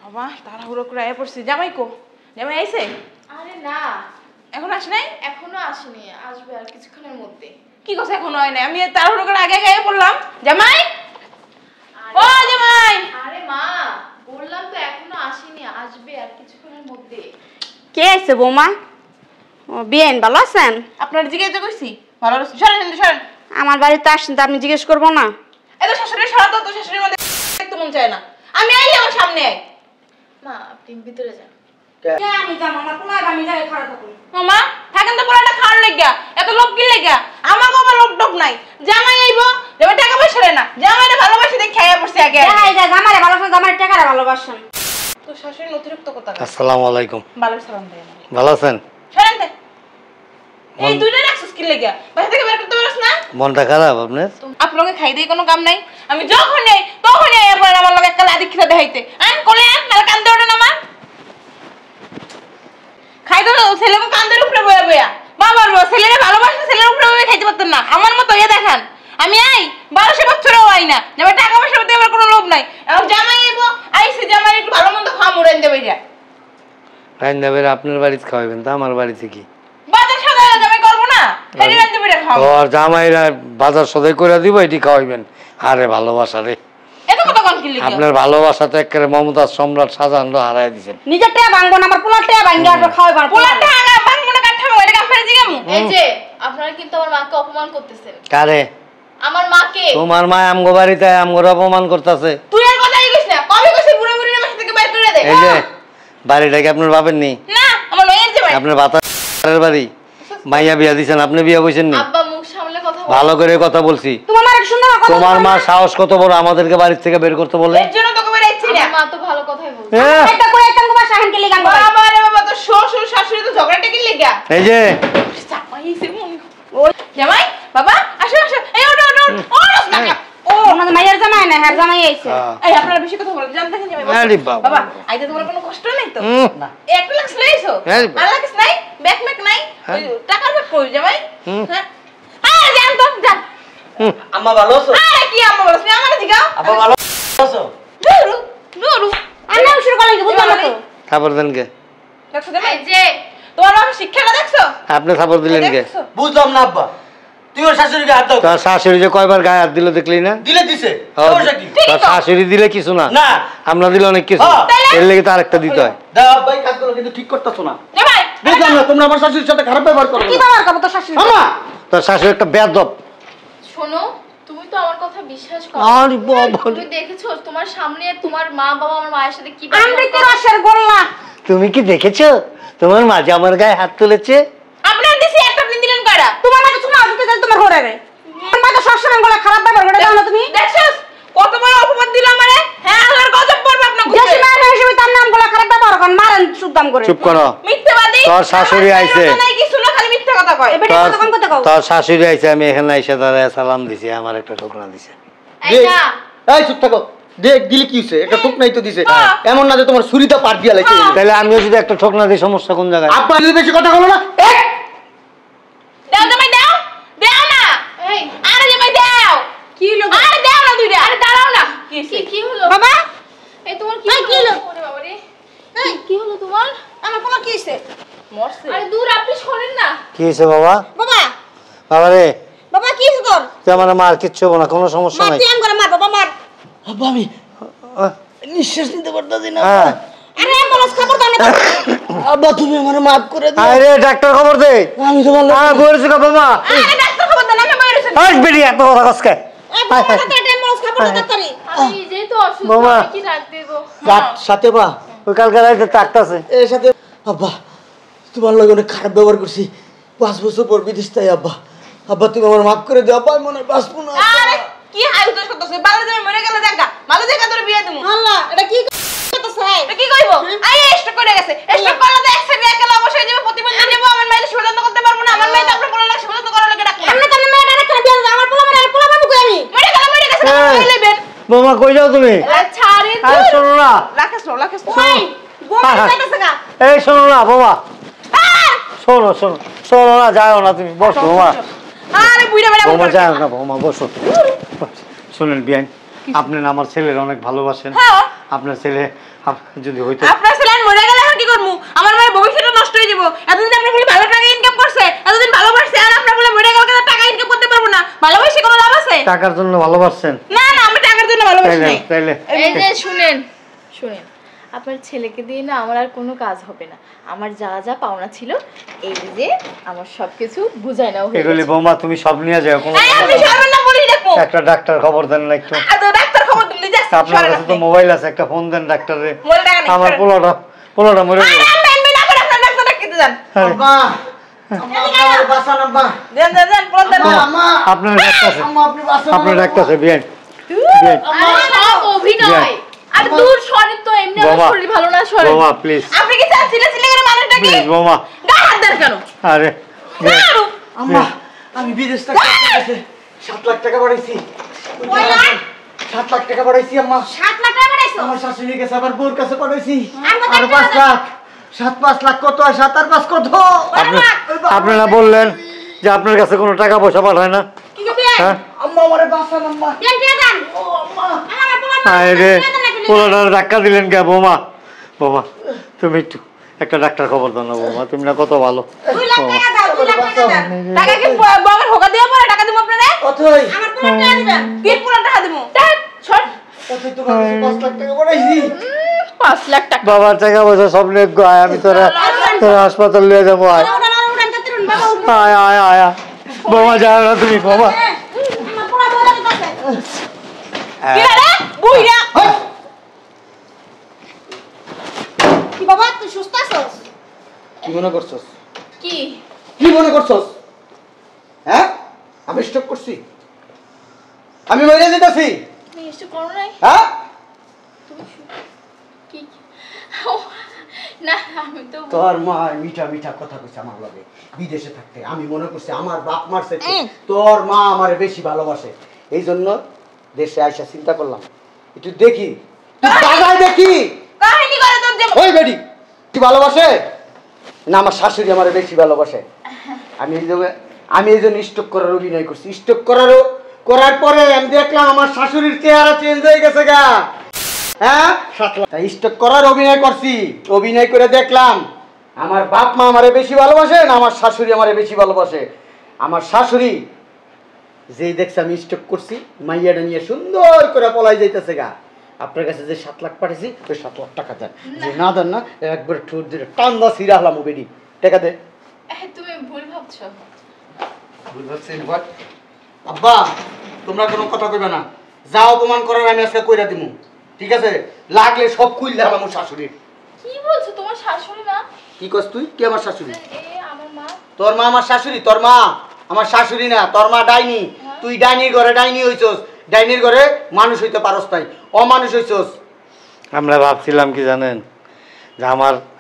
বাবা তাড়াহুড়ো করে আয়া পড়ছি। জামাই কো? জামাই আইছে? আরে না, এখন আসে নাই? এখনো আসেনি, আসবে আর কিছুক্ষণের মধ্যে। কি কথা এখনো হয় নাই? আমি তাড়াহুড়ো করে আগে আগে পড়লাম। জামাই, ও জামাই। আরে মা, বললাম তো এখনো আসেনি, আসবে আর কিছুক্ষণের মধ্যে। কে আইছে বৌমা? ও বিয়েন, ভালো আছেন? আপনার জিজ্ঞাসা করছি ভালো আছেন? সরেন কিন্তু সরেন। আমার বাড়িতে আসছেন তো আপনি জিজ্ঞেস করবো না? এত শাশুড়ি সরা তো শাশুড়ির মধ্যে দেখতে মন চায় না। আমি আইলে আমার সামনে আয়। মা আপনি ভিতরে যান। আমি যাবো না, কোনায় আমি যাই খারাপ থাকুন। মামা থাকেন তো পোলাটা খাওয়ার লেগা, এত লোক কি লেগা? আমার বাবা লোক টোক নাই। জামাই আইবো, জামাই টাকা পয়সা রে না, জামাইরে ভালোবাসি দেখে খাইয়া পড়ছে আগে। দেখাই যায় জামারে ভালোবাসেন, জামারে টাকারে ভালোবাসেন। তো শাশুড়ি অতিরিক্ত কথা। আসসালামু আলাইকুম। ভালো সালাম দেয় না। ভালো আছেন? সরেন তে। এই দুইটা রাখছিস কি লেগা? বাসা থেকে বের করতে পারছ না? মনটা খারাপ আপনার? আপনাকে খাই দেই কোনো কাম নাই। আমি যখন নেই তখন এই আপনার আমার লগে একটা লাদি খিলা দেখাইতে। আন কোলে আন, নালে কান্দে ওঠে না মা। খাই তো ছেলেকে কান্দের উপরে বয়া বয়া। বাবার বউ ছেলেরে ভালোবাসে, ছেলের উপরে বয়া খাইতে পারতেন না। আমার মতো ইয়ে দেখান। আমি আই 1200 বছরেও আই না। যেমন টাকা পয়সা মধ্যে আমার কোনো লোভ নাই। এখন জামাই আইবো, আইছে জামাই একটু ভালো মন্দ খাওয়া মুড়াইন দেবে এটা। রান্না বেড়ে আপনার বাড়িতে খাওয়াবেন তা আমার বাড়িতে কি? বাজার সদাই জামাই করবো না। হেডি রাইন দেবে খাও। আর জামাইরা বাজার সদাই করে দিব এটি খাওয়াইবেন। আরে ভালোবাসা রে, এত কথা কোন কি লিখা? আপনার ভালোবাসা তো একেবারে মমতাজ সম্রাট শাহজাহানরা হারাই দিয়েছেন। নিজের টাকা ভাঙবো না, আমার পোলার টাকা ভাঙবে আর খাওয়াইবার। পোলাটা আগা ভাঙবো না কাঠা ওইটা কাম ফেরে জিগামু। এই যে আপনারা কিন্তু আমার মাকে অপমান করতেছেন। কারে? আমার মাকে। তোমার মা আমগো বাড়িতে আমগোর অপমান করতেছে। তুই আর কথাই কইছ না। কবে কইছিস বুড়ো বুড়ি বাসা থেকে বাইর করে দে। এই যে বাড়িটা কি আপনার বাপের নেই? না, আমার মায়ের যে বাড়ি। আপনার বাতাসের বাড়ি। মাইয়া বিয়া দিছেন, আপনি বিয়া বইছেন নি? আব্বা মুখ সামলে কথা বল। ভালো করে কথা বলছি। তোমার মার সুন্দর কথা। তোমার মা সাহস কত বড় আমাদেরকে বাড়ি থেকে বের করতে বলে? এর জন্য তোকে বের আইছি না। আমার মা তো ভালো কথাই বলছে। একটা করে একটা গোবা শাহন কে লিগান বাবা। বাবা রে বাবা, তো শ্বশুর শাশুড়ি তো ঝগড়াটা কি লাগা? এই যে চাপাইছে মন। ওই জামাই, বাবা আসো আসো। এই ওঠ ওঠ ওঠ। ওঠ না। ও আমাদের মায়ের জামাই না, হ্যাঁ জামাই আইছে। এই আপনারা বেশি কথা বলেন। জান দেখেন জামাই। আরে বাবা। বাবা, আইতে তোমার কোনো কষ্ট নাই তো? না। একটা লাখ লইছো? আরে বাবা। আল্লাহ কিস নাই? ব্যাক ম্যাক নাই? ওই টাকার ব্যাগ কই জামাই? হ্যাঁ। আরে জান তো জান। আম্মা ভালো আছো? আরে কি আম্মা বলছ? আমার জিগাও। আব্বা ভালো আছো? দুরু দুরু। আন্না শুরু করলেন কি বুঝলাম না তো। থাপড় দেন কে? দেখছো জামাই? এই যে তোমার বাবা শিক্ষাটা দেখছো? আপনি থাপড় দিলেন কে? দেখছো? বুঝলাম না আব্বা, তুই ওর শাশুড়িকে হাত দাও। তোর শাশুড়ি যে কয়বার গায়ে হাত দিল দেখলি না? দিলে দিছে সমস্যা কি? তোর শাশুড়ি দিলে কিছু না, না। আমরা দিলে অনেক কিছু। হ্যাঁ। এর লেগে তো আরেকটা দিতে হয়। দাও আব্বা, এই কাজগুলো কিন্তু ঠিক করতেছো না। জামাই, বুঝলাম না, তোমরা আমার শাশুড়ির সাথে খারাপ ব্যবহার করো কি না। বাবার কথা তো শাশুড়ি। আম্মা তোর শাশুড়ি একটা বেয়াদব। শোনো, তুমি তো আমার কথা বিশ্বাস করো। আরে বাবা, তুমি দেখেছো তোমার সামনে তোমার মা বাবা আমার মায়ের সাথে কি আমৃত্যু রসের গোল্লা। তুমি কি দেখেছো তোমার মা যে আমার গায়ে হাত তুলেছে? আপনার দিছি একটা আপনি দিলেন কয়টা? তোমার মাকে শোনা দিতে যাই তোমার ঘরে রে। তোমার মা তো সবসময় গোলা খারাপ ব্যবহার করে দাও না তুমি। দেখছস কত বড় অপমান দিল আমারে? হ্যাঁ, আল্লাহর গজব পড়বে আপনার উপরে। দেশি মায়ের হিসেবে তার নাম গোলা খারাপ ব্যবহার করেন, মারেন সুদাম করে। চুপ করো। মিথ্যাবাদী। তোর শাশুড়ি আইছে। নাই কিছু না, খালি মিথ্যা কথা কয়। এবারে তোর কথা কম কথা কও। তোর শাশুড়ি আইছে, আমি এখানে এসে দাঁড়ায় সালাম দিছি, আমার একটা ঠোকরা দিছে। এই না এই চুপ থাকো। দেখ দিলে কি হইছে? একটা ঠোক নাই তো দিছে। এমন না যে তোমার ছুরিটা পার দিয়া লাইছে। তাহলে আমিও যদি একটা ঠোকনা দিই সমস্যা কোন জায়গায়? আব্বা যদি বেশি কথা বলো না, দাও জামাই দাও। দাও না। এই আরে জামাই দাও। কি হলো? আরে দাও না দুইটা। আরে দাঁড়াও না। কি কি কি হলো? বাবা এই তোমার কি এই, কি হলো? হলো? ওরে বাবা রে। এই কি হলো তোমার? আমার পোলা কি হইছে? মরছে। আরে দূর, আপনি শোনেন না। কি হয়েছে বাবা? বাবা বাবা রে, বাবা কি হইছে তোর? তুই আমার মার কিচ্ছু হবো না, কোনো সমস্যা মার নাই। তুই আম করে মার বাবা মার। আব্বা আমি আহ, নিঃশ্বাস নিতে পারতাছি না। হ্যাঁ। আরে অ্যাম্বুলেন্স খবর দাও না। আব্বা তুমি আমারে মাফ করে দাও। আরে ডাক্তার খবর দে। আমি তোমার হ্যাঁ বলেছি গো বাবা। আরে ডাক্তার খবর দেন, আমি মরে গেছি। আজ বেরিয়ে এত কথা কসকে। এই বাবা তাড়াতাড়ি অ্যাম্বুলেন্স খবর দাও তাড়াতাড়ি। আমি নিজেই তো অসুস্থ, বাবা। আমি কি ডাক দেব? সাথে বা ওই কালকে রাইতে ডাক্তারছে। এর সাথে আব্বা তোমার লগে অনেক খারাপ ব্যবহার করছি। 5 বছর পর বিদেশ তাই আব্বা। আব্বা তুমি আমার মাফ করে দাও। আব্বা আমি মনে হয় বাঁচবো না। আরে কি হাই উদ্দেশ্য করতেছ? বালা জামাই মরে গেলে দেখা। ভালো জায়গা তোর বিয়ে দেবো। আল্লাহ এটা কি করতেছ? এটা কি কইবো? আই স্ট্রোক করে গেছে। স্ট্রোক করলে তো এক্সরে একালা অবশ্যই যাবে, প্রতিবন্ধী নেব। আমার মাইলে সুবিধা করতে পারবো না। আমার মাইলে তো আপনার বলা লাগে সুবিধা করার লাগে ডাক্তার। আমরা কেন মেয়েটা রেখে বিয়ে দাও? আমার পোলা মানে পোলা বাবু কই আমি? মরে গেছে। এই, লইবেন। বাবা কই যাও তুমি? আরে ছাড়েন তো। আরে শোনো না, রাকেশ রাকেশ। ওই গোলা যাইতাছে গা। এই শোনো না বাবা, শোনো শোনো শোনো না, যাও না তুমি, বসো বাবা। আরে বুইড়া বেড়া বৌমা যাও না, বৌমা বসো। শুনেন বিয়ান, আপনি না আমার ছেলের অনেক ভালোবাসেন। হ্যাঁ আপনার ছেলে যদি হইতো আপনার ছেলে আর মরে গেলে এখন কি করবো? আমার মায়ের ভবিষ্যৎ নষ্ট হয়ে যাবো। এতদিন আপনি বলে ভালো টাকা ইনকাম করছে, এতদিন ভালোবাসছে, আর আপনার বলে মরে গেলে টাকা ইনকাম করতে পারবো না, ভালোবাসে কোনো লাভ আছে? টাকার জন্য ভালোবাসছেন? না না, আমি টাকার জন্য ভালোবাসি নাই। তাইলে এই যে শুনেন শুনেন, আপনার ছেলেকে দিয়ে না আমার আর কোনো কাজ হবে না। আমার যা যা পাওনা ছিল এই যে আমার সবকিছু বুঝাই নাও হয়ে এগুলি গেছে। বৌমা তুমি সব নিয়ে যাও, কোনো এই আপনি সরবেন না, বলি দেখবো। একটা ডাক্তার খবর দেন না একটু। এত ডাক্তার খবর দিলে যাচ্ছে। আপনার কাছে তো মোবাইল আছে, একটা ফোন দেন ডাক্তারে। মোবাইল টাকা নেই। আমার পোলাটা মরে আরে গেল। আমরা এমনি না করে আপনার ডাক্তার ডাকতে যান। আরে, আব্বা আম্মা আমার বাঁচান আব্বা দেন দেন দেন, বল দেন। আম্মা আপনার ডাক্তার আম্মা আপনি বাঁচান আপনার ডাক্তার বিয়ান আরে সব অভিনয়। আর দূর সরেন তো, এমনি আমার বাবা, শরীর ভালো না, সরেন। বৌমা প্লিজ আপনি কি চান সিলে সিলে করে মানুষটা কি? প্লিজ বৌমা। গায়ে হাত দেন কেন? আরে মারু। আম্মা আমি বিদেশ থেকে আপনার কাছে 7 লাখ টাকা পাঠাইছি। কয় লাখ? 7 লাখ টাকা পাঠাইছি আম্মা। 7 লাখ টাকা পাঠাইছো? আমার শাশুড়ির কাছে আবার বউর কাছে পাঠাইছি। আর কত আর 5 লাখ 7-5 লাখ কত হয়? 7 আর 5 কত? আপনারা বললেন যে আপনার কাছে কোনো টাকা পয়সা পাঠায় না। কি করবে? হ্যাঁ আম্মা আমারে বাঁচান আম্মা। দেন দিয়ে দেন। ও আম্মা আমার পোলা আরে রে পোলাটা ধাক্কা দিলেন কে বৌমা? বৌমা তুমি একটু একটা ডাক্তার খবর দাও না বৌমা, তুমি না কত ভালো। 2 লাখ টাকা দাও, 2 লাখ টাকা দাও। টাকা কি বাবার হোকা দিও পরে টাকা দিব আপনারে? অথই আমার পোলা টাকা দিবেন। কি পোলা টাকা দিব? ছড়। অথই তোমার কাছে 5 লাখ টাকা পাঠাইছি। 5 লাখ টাকা। বাবার টাকা পয়সা সব নিয়ে আয়, আমি তোরা হাসপাতাল নিয়ে যাবো। আয় উড়ান তো তুরুন বাবা উঠুন। আয় আয় আয় আয়। বৌমা যাও না তুমি বৌমা। আমার পোলা দৌড়া দিতেছে। কি রে? বুইরা। কি বাবা তুই সুস্থ আছিস? কি মনে করছস? কি কি মনে করছস? হ্যাঁ আমি স্টক করছি, আমি মরে যেতেছি। তুমি এসে করো নাই? হ্যাঁ কি ও, না আমি তো তোর মা মিঠা মিঠা কথা কইছে আমার লগে বিদেশে থাকতে। আমি মনে করছি আমার বাপ মারছে, তোর মা আমারে বেশি ভালোবাসে, এই জন্য দেশে আইসা চিন্তা করলাম একটু দেখি, বাজায় দেখি কাহিনী করে তোর যে ওই বেডি কি ভালোবাসে না আমার শাশুড়ি আমারে বেশি ভালোবাসে। আমি এই জন্য স্টক করার অভিনয় করছি। স্টক করার পরে আমি দেখলাম আমার শাশুড়ির চেহারা চেঞ্জ হয়ে গেছে গা। হ্যাঁ স্টক করার অভিনয় করছি, অভিনয় করে দেখলাম আমার বাপ মা আমারে বেশি ভালোবাসে না আমার শাশুড়ি আমারে বেশি ভালোবাসে। আমার শাশুড়ি যেই দেখছে আমি স্টক করছি, মাইয়াটা নিয়ে সুন্দর করে পলাই যাইতেছে গা। আপনার কাছে যে 7 লাখ পাঠিয়েছি ওই 7 লাখ টাকা দেন, যে না দেন না একবার ঠোঁট দিয়ে টান্দা ছিঁড়া হলাম ও বেডি টাকা দে। তুমি ভুল ভাবছো। আব্বা তোমরা কোনো কথা কইবে না, যা অপমান করার আমি আজকে কইরা দিমু, ঠিক আছে? লাগলে সব খুইলে আমার শাশুড়ির। কি বলছো? তোমার শাশুড়ি না? কি কস তুই? কি আমার শাশুড়ি? এ আমার মা। তোর মা আমার শাশুড়ি? তোর মা আমার শাশুড়ি না, তোর মা ডাইনি। তুই ডাইনির ঘরে ডাইনি হইছস, ডাইনির ঘরে মানুষ হইতে পারস নাই, অমানুষ হইছস। আমরা ভাবছিলাম কি জানেন, যে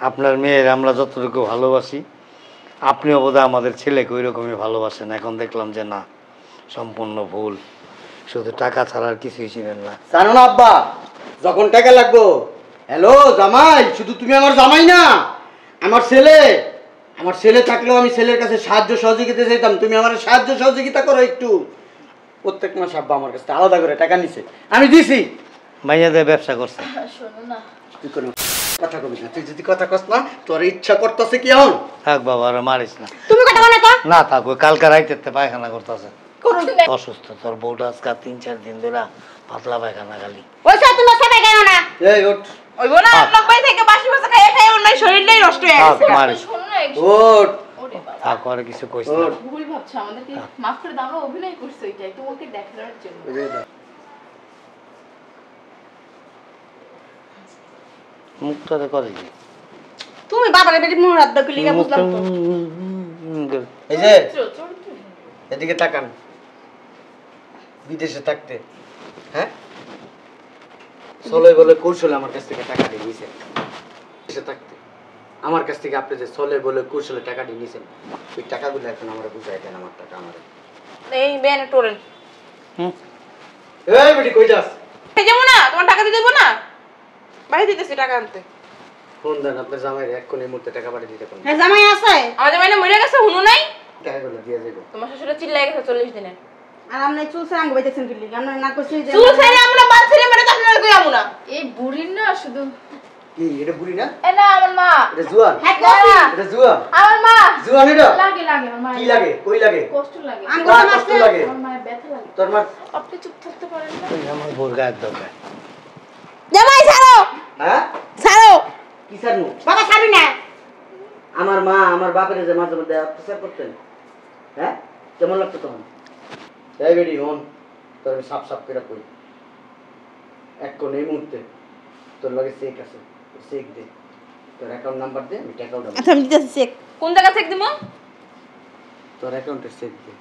আপনার মেয়ের আমরা যতটুকু ভালোবাসি আপনিও বোধহয় আমাদের ছেলেকে ওই রকমই ভালোবাসেন। এখন দেখলাম যে না, সম্পূর্ণ ভুল, শুধু টাকা ছাড়া আর কিছুই ছিলেন না। জানো না আব্বা, যখন টাকা লাগবো, হ্যালো জামাই, শুধু তুমি আমার জামাই না, আমার ছেলে থাকলেও আমি ছেলের কাছে সাহায্য সহযোগিতা চাইতাম, তুমি আমার সাহায্য সহযোগিতা করো একটু। প্রত্যেক মাস আব্বা আমার কাছে আলাদা করে টাকা নিছে, আমি দিছি। মাইয়াদের ব্যবসা করছে। শোনো না, তুই কোনো কথা কবি না, তুই যদি কথা কস না তোর ইচ্ছা করতেছে কি এখন? থাক বাবা, আর মারিস না। তুমি কথা বলো তো। না থাক, ওই কালকে রাইতে পায়খানা করতেছে। করুন। অসুস্থ তোর বউটা আজকে 3-4 দিন ধরে পাতলা পায়খানা খালি। ওইসব তুমি সবাই কেন না? এই ওঠ ওই বোনা আপনার বাড়ি থেকে বাসি বাসা খাইয়ে খাইয়ে ওর শরীরটাই নষ্ট হয়ে থাক গেছে। মারিস, শোনো না একটু। ওঠ ওরে বাবা, থাক আর কিছু কইস না। ওঠ। ভুল ভাবছো, আমাদেরকে মাফ করে দাও, আমরা অভিনয় করছি ওইটাই তোমাকে দেখানোর জন্য। মুখটাতে করে কি? তুমি বাবারে বেটি মুখ হাত দাও লিগা বুঝলাম তো। এই যে চরিত্র এদিকে তাকান, বিদেশে থাকতে হ্যাঁ সলয় বলে কৌশলে আমার কাছ থেকে টাকা দিয়ে নিয়েছেন। দেশে থাকতে আমার কাছ থেকে আপনি যে সলয় বলে কৌশলে টাকা দিয়ে নিয়েছেন, ওই টাকাগুলো এখন আমরা বুঝাই দেন। আমার টাকা আমার এই বেন টোরেন। এই বেটি কই যাস? এই যাবো না, তোমার টাকা দিয়ে দেবো না, বাইরে দিতেছি টাকা আনতে। ফোন দেন আপনার জামাইয়ের, এক্ষুনি এই মুহূর্তে টাকা পাঠিয়ে দিতে কোন হ্যাঁ জামাই আছে? আমাদের মানে মরে গেছে হুনু নাই, টাকাগুলো দিয়ে যাবো। তোমার শ্বশুরে চিল্লাই গেছে 40 দিনে। আর আপনি চুল ছেড়ে আঙ্গ বাইতেছেন কি লিগে আমরা না করছি যে চুল ছেড়ে আমরা বাল ছেড়ে মানে তো আপনারা কই আমু না এই বুড়ির না শুধু কি এটা বুড়ি না এ না আমার মা এটা জুয়ান হ্যাঁ না, করছি না, এটা জুয়ান আমার মা জুয়ান এটা লাগে লাগে আমার মা কি লাগে কই লাগে কষ্ট লাগে আঙ্গ কার মারছে কষ্ট লাগে আমার মায়ের ব্যথা লাগে তোর মা আপনি চুপ থাকতে পারেন না ওই আমার বোর গায়ের দরকার জামাই ছাড়ো হ্যাঁ ছাড়ো কি সারনু বাবা ছাড়বি না আমার মা আমার বাপের যে মাঝে মধ্যে অত্যাচার করতেন হ্যাঁ কেমন লাগতো তখন এই বেডি হন তোর আমি সাপ সাপ করে কই এক কোন এই মুহূর্তে তোর লগে চেক আছে চেক দে তোর অ্যাকাউন্ট নাম্বার দে আমি টাকা উঠাবো আচ্ছা আমি দিতেছি চেক কোন জায়গা চেক দিমু তোর অ্যাকাউন্টের চেক দে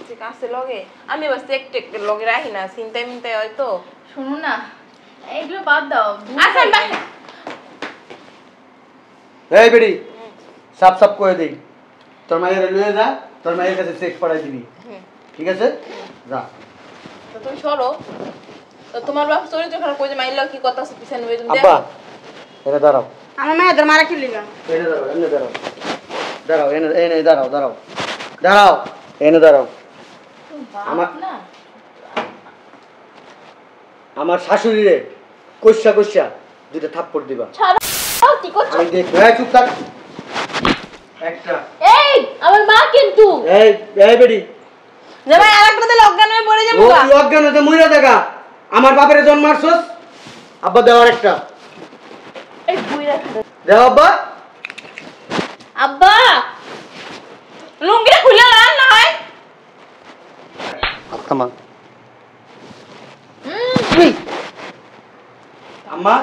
চেক আছে লগে আমি বাস চেক টেক লগে রাখি না চিন্তায় মিন্তায় হয়তো শুনো না এইগুলো বাদ দাও আচ্ছা বাই এই বেডি সাপ সাপ করে দেই তোর মায়ের লয়ে যা তোর মায়ের কাছে চেক পাঠাই দিবি ঠিক আছে যা তো তুমি সরো তো তোমার বাপ চরিত্র খারাপ কই যে মাইলা কি কথা আছে পিছনে ওই তুমি আব্বা এটা দাঁড়াও আমার মেয়েদের মারা কি লিগা এনে দাঁড়াও এনে দাঁড়াও দাঁড়াও এনে এনে দাঁড়াও দাঁড়াও দাঁড়াও এনে দাঁড়াও আমার- না আমার শাশুড়ি রে কইসা কইসা দুইটা থাপ্পড় দিবা ছাড়ো কি করছো আমি দেখবো এই চুপ থাক একটা এই আমার মা কিন্তু এই এই বেডি জামাই আরেকটা দিলে অজ্ঞান হয়ে পড়ে যাবো ও গা। তুই অজ্ঞান হতে মইরা দেখা আমার বাপের জন্ম মারছস আব্বা দেওয়ার একটা এই বুইরা দেও আব্বা আব্বা লুঙ্গিটা খুলে না না হয় থামা আম্মা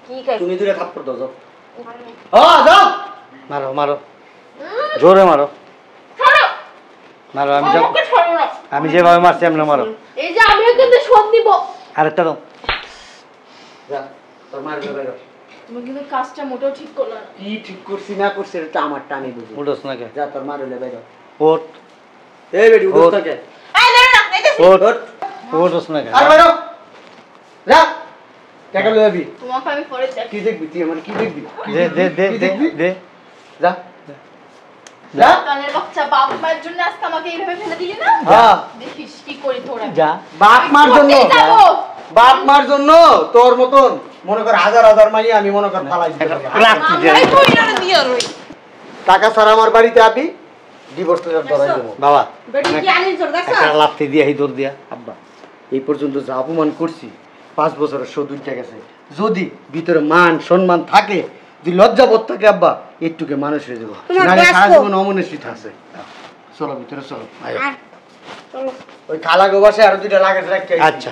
কি কাজ তুমি দুইটা থাপ্পড় দাও যাও হ্যাঁ যাও মারো মারো জোরে মারো ছাড়ো মারো আমি যা আমাকে ছাড়ো না আমি যেভাবে মারছি এমনি মারো এই যে আমিও কিন্তু শোধ নিব আরেকটা দাও যা তোর মার বেরো তুমি কিন্তু কাজটা মোটেও ঠিক করলে না কি ঠিক করছি না করছি এটা আমার টানি বুঝি উঠোস নাকি যা তোর মার হইলে বেরো ওট এই বেডি উঠো ওঠ। থাকে এই ধরো না এই দেখছি ওট ওঠ। উঠোস নাকি আর বেরো যা টাকা লয়ে আবি তোমাকে আমি পরে দেখি কি দেখবি তুই আমার কি দেখবি দে দে দে কি দে দেখবি? দে যা যা কানের বাচ্চা বাপ মায়ের জন্য আজকে আমাকে এইভাবে ফেলে দিলি না হ্যাঁ দেখিস কি করি তোরা যা বাপ মার জন্য কোথায় যাবো? বাপ মার জন্য তোর মতন মনে কর হাজার হাজার মাই আমি মনে কর ফালাই দিতে পারি। লাঠি দে। এই তুই না দিও রই টাকা ছাড়া আমার বাড়িতে আবি ডিভোর্স পেপার ধরাই দেবো বাবা বেটি কি আনিস জোর দেখছ একটা লাথি দিয়া হি দৌড় দিয়া আব্বা এই পর্যন্ত যা অপমান করছি 5 বছরের শোধ উঠে গেছে যদি ভিতরে মান সম্মান থাকে যদি লজ্জাবোধ থাকে আব্বা একটুকে মানুষ হয়ে যাবো তোমার নাহলে বয়স সারা কম। জীবন অমনস্বিত আছে চলো ভিতরে চলো আয়। চলো ওই খালা গোবাসে আরো দুইটা লাগেজ রাখতে আইছি। আচ্ছা